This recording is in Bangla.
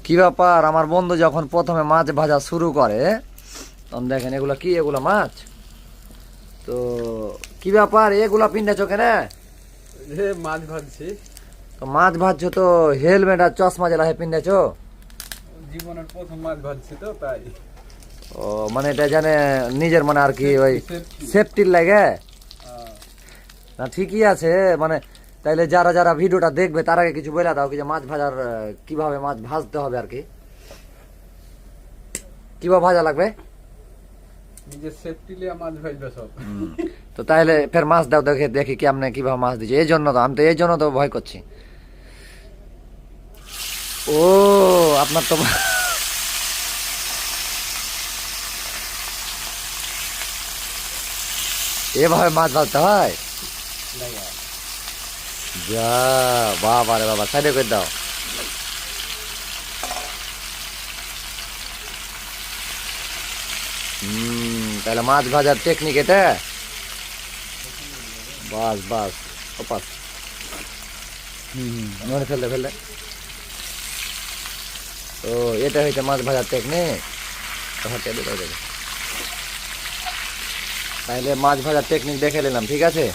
কি ব্যাপার, আমার বন্ধু যখন প্রথমে মাছ ভাজা শুরু করে তখন দেখেন এগুলা কি, এগুলা মাছ। তো কি ব্যাপার, এগুলা পিন্ডেছো কেন? মাছ ভাজছি। তো মাছ ভাজছো তো হেলমেট আর চশমা জেলা পিন্ডেছো? জীবনের প্রথম মাছ ভাজছি তো তাই। ও মানে এটা জানে নিজের মানে আর কি ওই Safety. সেফটির লাগে। আহ, না ঠিকই আছে, মানে তাইলে যারা যারা ভিডিওটা দেখবে তার আগে কিছু বলে দাও কি যে মাছ ভাজার কিভাবে মাছ ভাজতে হবে আর কি, কিভাবে ভাজা লাগবে। নিজের সেফটি লিয়ে মাছ ভাজবে সব। তো তাহলে ফের মাছ দাও, দেখে দেখি কি আপনি কিভাবে মাছ দিচ্ছে। এই জন্য তো আমি তো এই জন্য তো ভয় করছি। ও আপনার তো এভাবে মাছ ভাজতে হয়? যা বাবা রে বাবা, সাইডে করে দাও। তাহলে মাছ ভাজার টেকনিক এটা। বাস বাস ওপাস। মনে ফেললে ফেললে। ও এটা হইছে মাছ ভাজার টেকনিক। তাহলে মাছ ভাজার টেকনিক দেখে নিলাম, ঠিক আছে।